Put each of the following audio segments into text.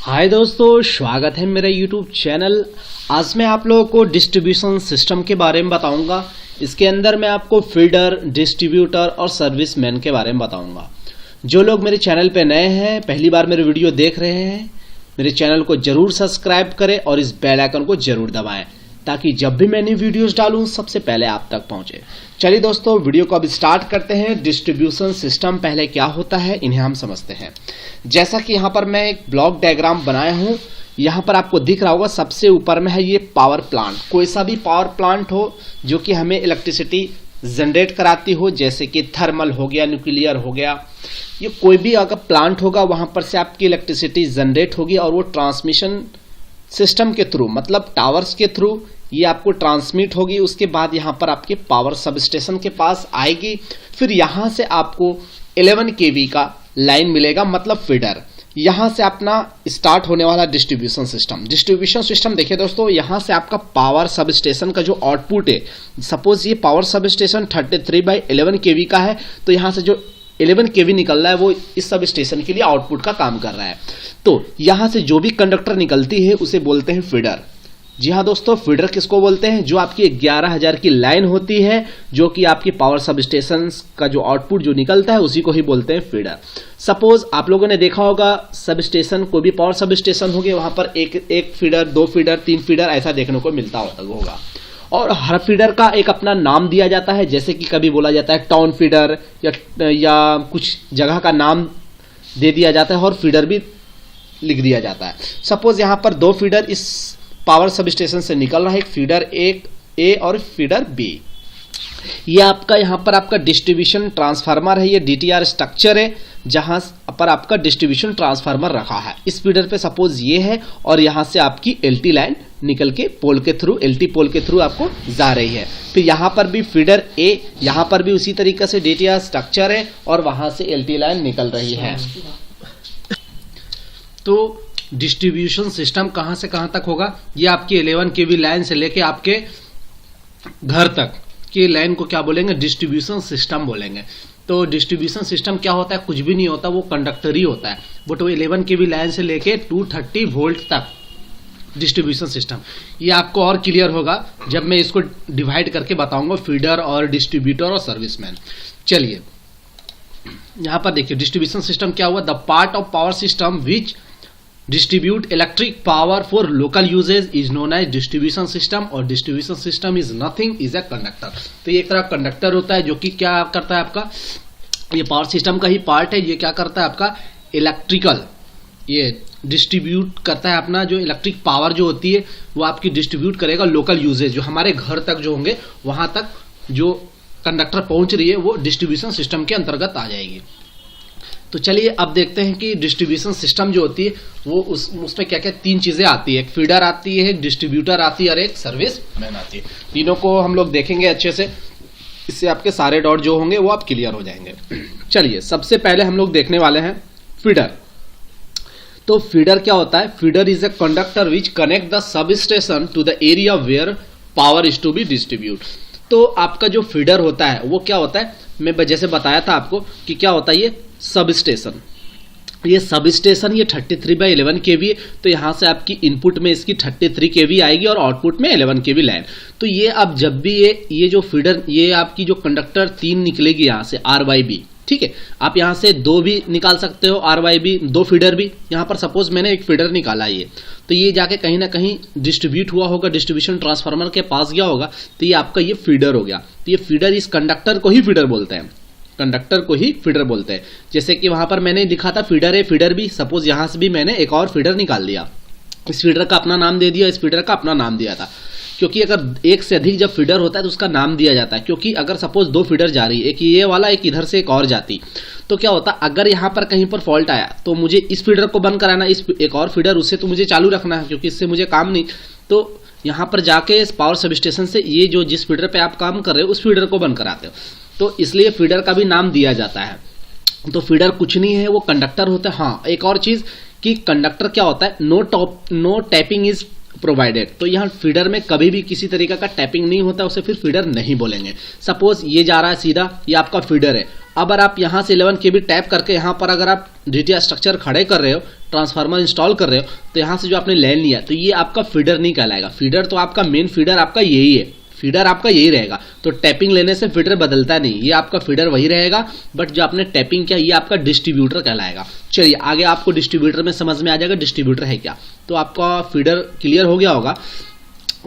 हाय दोस्तों, स्वागत है मेरे YouTube चैनल। आज मैं आप लोगों को डिस्ट्रीब्यूशन सिस्टम के बारे में बताऊंगा। इसके अंदर मैं आपको फीडर, डिस्ट्रीब्यूटर और सर्विसमैन के बारे में बताऊंगा। जो लोग मेरे चैनल पे नए हैं, पहली बार मेरे वीडियो देख रहे हैं, मेरे चैनल को जरूर सब्सक्राइब करें और इस बेल आइकन को जरूर दबाएं ताकि जब भी मैं नई वीडियोस डालूं सबसे पहले आप तक पहुंचे। चलिए दोस्तों, वीडियो को अब स्टार्ट करते हैं। डिस्ट्रीब्यूशन सिस्टम पहले क्या होता है, इन्हें हम समझते हैं। जैसा कि यहाँ पर मैं एक ब्लॉक डायग्राम बनाया हूँ, यहाँ पर आपको दिख रहा होगा सबसे ऊपर में है ये पावर प्लांट। कोई सा भी पावर प्लांट हो जो कि हमें इलेक्ट्रिसिटी जनरेट कराती हो, जैसे कि थर्मल हो गया, न्यूक्लियर हो गया, ये कोई भी अगर प्लांट होगा वहां पर से आपकी इलेक्ट्रिसिटी जनरेट होगी और वो ट्रांसमिशन सिस्टम के थ्रू, मतलब टावर्स के थ्रू ये आपको ट्रांसमिट होगी। उसके बाद यहाँ पर आपके पावर सब स्टेशन के पास आएगी। फिर यहाँ से आपको 11 kV का लाइन मिलेगा, मतलब फीडर। यहाँ से अपना स्टार्ट होने वाला डिस्ट्रीब्यूशन सिस्टम। डिस्ट्रीब्यूशन सिस्टम देखिए दोस्तों, यहाँ से आपका पावर सब स्टेशन का जो आउटपुट है, सपोज ये पावर सब स्टेशन 33/11 kV का है, तो यहाँ से जो 11 kV निकल रहा है वो इस सब स्टेशन के लिए आउटपुट का काम कर रहा है। तो यहाँ से जो भी कंडक्टर निकलती है उसे बोलते हैं फीडर। जी हाँ दोस्तों, फीडर किसको बोलते हैं? जो आपकी 11,000 की लाइन होती है, जो कि आपकी पावर सब स्टेशन का जो आउटपुट जो निकलता है उसी को ही बोलते हैं फीडर। सपोज आप लोगों ने देखा होगा सब स्टेशन, कोई भी पावर सब स्टेशन होगी, वहां पर एक फीडर, 2 फीडर, 3 फीडर ऐसा देखने को मिलता होगा। और हर फीडर का एक अपना नाम दिया जाता है, जैसे कि कभी बोला जाता है टाउन फीडर या कुछ जगह का नाम दे दिया जाता है और फीडर भी लिख दिया जाता है। सपोज यहाँ पर 2 फीडर इस पावर सब स्टेशन से निकल रहा है, एक फीडर ए और फीडर बी। ये आपका यहाँ पर आपका डिस्ट्रीब्यूशन ट्रांसफार्मर है, ये डीटीआर स्ट्रक्चर है जहां पर आपका डिस्ट्रीब्यूशन ट्रांसफार्मर रखा है। इस फीडर पे सपोज ये है और यहां से आपकी एलटी लाइन निकल के पोल के थ्रू, एलटी पोल के थ्रू आपको जा रही है। फिर यहां पर भी फीडर ए, यहां पर भी उसी तरीके से डीटीआर स्ट्रक्चर है और वहां से एलटी लाइन निकल रही है। तो डिस्ट्रीब्यूशन सिस्टम कहां से कहां तक होगा? ये आपकी 11 kV लाइन से लेके आपके घर तक की लाइन को क्या बोलेंगे? डिस्ट्रीब्यूशन सिस्टम बोलेंगे। तो डिस्ट्रीब्यूशन सिस्टम क्या होता है? कुछ भी नहीं होता, वो कंडक्टर ही होता है। बट वो 11 kV लाइन से लेके 230 वोल्ट तक डिस्ट्रीब्यूशन सिस्टम। ये आपको और क्लियर होगा जब मैं इसको डिवाइड करके बताऊंगा, फीडर और डिस्ट्रीब्यूटर और सर्विसमैन। चलिए यहां पर देखिए डिस्ट्रीब्यूशन सिस्टम क्या हुआ? The part of power system which distribute electric power for local uses is known as distribution system, और distribution system is nothing is a conductor। तो ये एक तरह कंडक्टर होता है जो कि क्या करता है आपका, ये पावर सिस्टम का ही पार्ट है। ये क्या करता है आपका इलेक्ट्रिकल, ये डिस्ट्रीब्यूट करता है अपना जो इलेक्ट्रिक पावर जो होती है वो आपकी डिस्ट्रीब्यूट करेगा लोकल यूजेज, जो हमारे घर तक जो होंगे वहां तक जो कंडक्टर पहुंच रही है वो डिस्ट्रीब्यूशन सिस्टम के अंतर्गत आ जाएगी। तो चलिए अब देखते हैं कि डिस्ट्रीब्यूशन सिस्टम जो होती है वो उसमें क्या क्या 3 चीजें आती है। एक फीडर आती है, एक डिस्ट्रीब्यूटर आती है और एक सर्विसमैन आती है। तीनों को हम लोग देखेंगे अच्छे से, इससे आपके सारे डॉट जो होंगे वो आप क्लियर हो जाएंगे। चलिए सबसे पहले हम लोग देखने वाले हैं फीडर। तो फीडर क्या होता है? Feeder is a conductor which connect the sub station to the area where power is to be distribute. तो आपका जो फीडर होता है वो क्या होता है, मैं जैसे बताया था आपको कि क्या होता है, ये सब स्टेशन। ये सब स्टेशन ये 33/11 kV है, तो यहां से आपकी इनपुट में इसकी 33 kV आएगी और आउटपुट में 11 kV लाइन। तो ये आप जब भी ये जो फीडर, ये आपकी जो कंडक्टर 3 निकलेगी यहां से RYB, ठीक है, आप यहां से 2 भी निकाल सकते हो, RYB 2 फीडर भी। यहां पर सपोज मैंने एक फीडर निकाला ये, तो ये जाके कहीं ना कहीं डिस्ट्रीब्यूट हुआ होगा, डिस्ट्रीब्यूशन ट्रांसफार्मर के पास गया होगा, तो ये आपका ये फीडर हो गया। तो ये फीडर, इस कंडक्टर को ही फीडर बोलते हैं, कंडक्टर को ही फीडर बोलते हैं। जैसे कि वहां पर मैंने लिखा था फीडर है, फीडर भी, सपोज यहां से भी मैंने एक और फीडर निकाल लिया, इस फीडर का अपना नाम दे दिया, इस फीडर का अपना नाम दिया था। क्योंकि अगर एक से अधिक जब फीडर होता है तो उसका नाम दिया जाता है। क्योंकि अगर सपोज 2 फीडर जा रही है, एक ये वाला, एक इधर से एक और जाती, तो क्या होता, अगर यहां पर कहीं पर फॉल्ट आया तो मुझे इस फीडर को बंद कराना, इस एक और फीडर उससे तो मुझे चालू रखना है, क्योंकि इससे मुझे काम नहीं। तो यहां पर जाके इस पावर सब स्टेशन से ये जो जिस फीडर पे आप काम कर रहे हो उस फीडर को बंद कराते हो, तो इसलिए फीडर का भी नाम दिया जाता है। तो फीडर कुछ नहीं है, वो कंडक्टर होता है। हाँ, एक और चीज कि कंडक्टर क्या होता है, नो टैपिंग इज प्रोवाइडेड। तो यहाँ फीडर में कभी भी किसी तरीके का टैपिंग नहीं होता, उसे फिर फीडर नहीं बोलेंगे। सपोज ये जा रहा है सीधा, ये आपका फीडर है, अगर आप यहाँ से 11 kV टैप करके यहाँ पर अगर आप DTI स्ट्रक्चर खड़े कर रहे हो, ट्रांसफार्मर इंस्टॉल कर रहे हो, तो यहाँ से जो आपने लाइन लिया तो ये आपका फीडर नहीं कहलाएगा। फीडर तो आपका मेन फीडर आपका यही है, फीडर आपका यही रहेगा। तो टैपिंग लेने से फीडर बदलता नहीं, ये आपका फीडर वही रहेगा, बट जो आपने टैपिंग किया ये आपका डिस्ट्रीब्यूटर कहलाएगा। चलिए आगे आपको डिस्ट्रीब्यूटर में समझ में आ जाएगा डिस्ट्रीब्यूटर है क्या। तो आपका फीडर क्लियर हो गया होगा।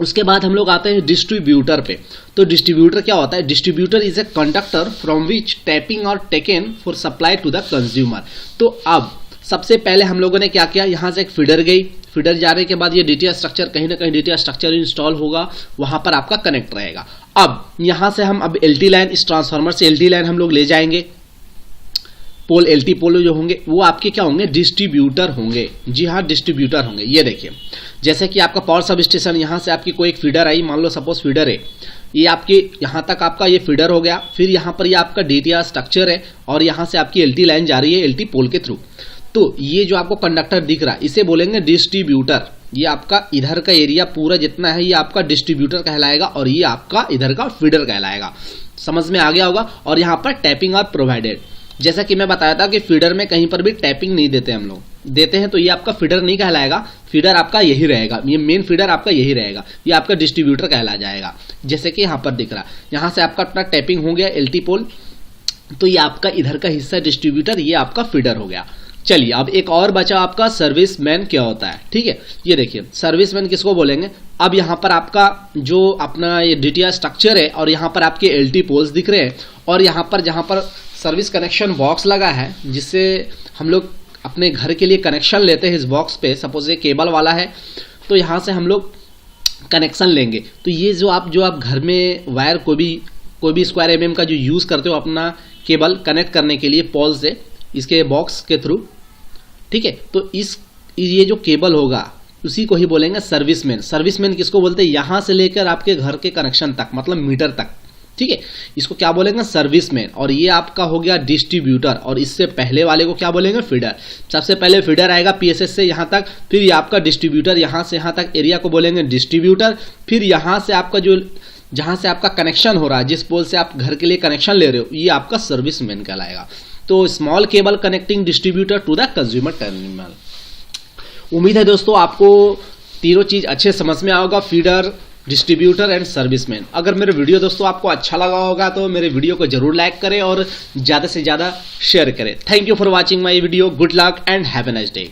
उसके बाद हम लोग आते हैं डिस्ट्रीब्यूटर पे। तो डिस्ट्रीब्यूटर क्या होता है? Distributor is a conductor from which tapping are taken for supply to the consumer. तो अब सबसे पहले हम लोगों ने क्या किया, यहां से एक फीडर गई, फीडर जाने के बाद ये DTI स्ट्रक्चर कहीं ना कहीं DTI स्ट्रक्चर इंस्टॉल होगा, वहां पर आपका कनेक्ट रहेगा। अब यहां से हम अब LT लाइन, इस ट्रांसफार्मर से LT लाइन हम लोग ले जाएंगे। पोल LT पोल जो होंगे वो आपके क्या होंगे? डिस्ट्रीब्यूटर होंगे। जी हाँ, डिस्ट्रीब्यूटर होंगे। ये देखिए जैसे कि आपका पावर सब स्टेशन, यहाँ से आपकी कोई एक फीडर आई, मान लो सपोज फीडर है, ये आपके यहाँ तक आपका ये फीडर हो गया। फिर यहाँ पर ये आपका DTI स्ट्रक्चर है और यहाँ से आपकी LT लाइन जा रही है LT पोल के थ्रू। तो ये जो आपको कंडक्टर दिख रहा है इसे बोलेंगे डिस्ट्रीब्यूटर। ये आपका इधर का एरिया पूरा जितना है ये आपका डिस्ट्रीब्यूटर कहलाएगा और ये आपका इधर का फीडर कहलाएगा। समझ में आ गया होगा। और यहाँ पर टैपिंग और प्रोवाइडेड, जैसा कि मैं बताया था कि फीडर में कहीं पर भी टैपिंग नहीं देते हम लोग, देते हैं तो ये आपका फीडर नहीं कहलाएगा, फीडर आपका यही रहेगा, ये मेन फीडर आपका यही रहेगा, ये आपका डिस्ट्रीब्यूटर कहला जाएगा। जैसे कि यहाँ पर दिख रहा है, यहाँ से आपका अपना टैपिंग हो गया LT पोल, तो ये आपका इधर का हिस्सा डिस्ट्रीब्यूटर, ये आपका फीडर हो गया। चलिए अब एक और बचा आपका सर्विसमैन क्या होता है। ठीक है, ये देखिए सर्विसमैन किसको बोलेंगे। अब यहाँ पर आपका जो अपना ये DTI स्ट्रक्चर है और यहाँ पर आपके LT पोल्स दिख रहे हैं और यहाँ पर जहाँ पर सर्विस कनेक्शन बॉक्स लगा है जिससे हम लोग अपने घर के लिए कनेक्शन लेते हैं, इस बॉक्स पे सपोज ये केबल वाला है तो यहाँ से हम लोग कनेक्शन लेंगे। तो ये जो आप घर में वायर कोई भी स्क्वायर mm का जो यूज़ करते हो अपना केबल कनेक्ट करने के लिए पोल से इसके बॉक्स के थ्रू, ठीक है, तो ये जो केबल होगा उसी को ही बोलेंगे सर्विसमैन। सर्विसमैन किसको बोलते हैं? यहाँ से लेकर आपके घर के कनेक्शन तक, मतलब मीटर तक। ठीक है, इसको क्या बोलेंगे? सर्विसमैन। और ये आपका हो गया डिस्ट्रीब्यूटर और इससे पहले वाले को क्या बोलेंगे? फीडर। सबसे पहले फीडर आएगा PSS से यहाँ तक, फिर ये आपका डिस्ट्रीब्यूटर यहाँ से यहाँ तक एरिया को बोलेंगे डिस्ट्रीब्यूटर। फिर यहाँ से आपका जो जहाँ से आपका कनेक्शन हो रहा है, जिस पोल से आप घर के लिए कनेक्शन ले रहे हो, ये आपका सर्विसमैन कहलाएगा। तो small cable connecting distributor to the consumer terminal. उम्मीद है दोस्तों आपको तीनों चीज अच्छे समझ में आओगा, फीडर, डिस्ट्रीब्यूटर एंड सर्विसमैन। अगर मेरे वीडियो दोस्तों आपको अच्छा लगा होगा तो मेरे वीडियो को जरूर लाइक करें और ज्यादा से ज्यादा शेयर करें। Thank you for watching my video. Good luck and have a nice day.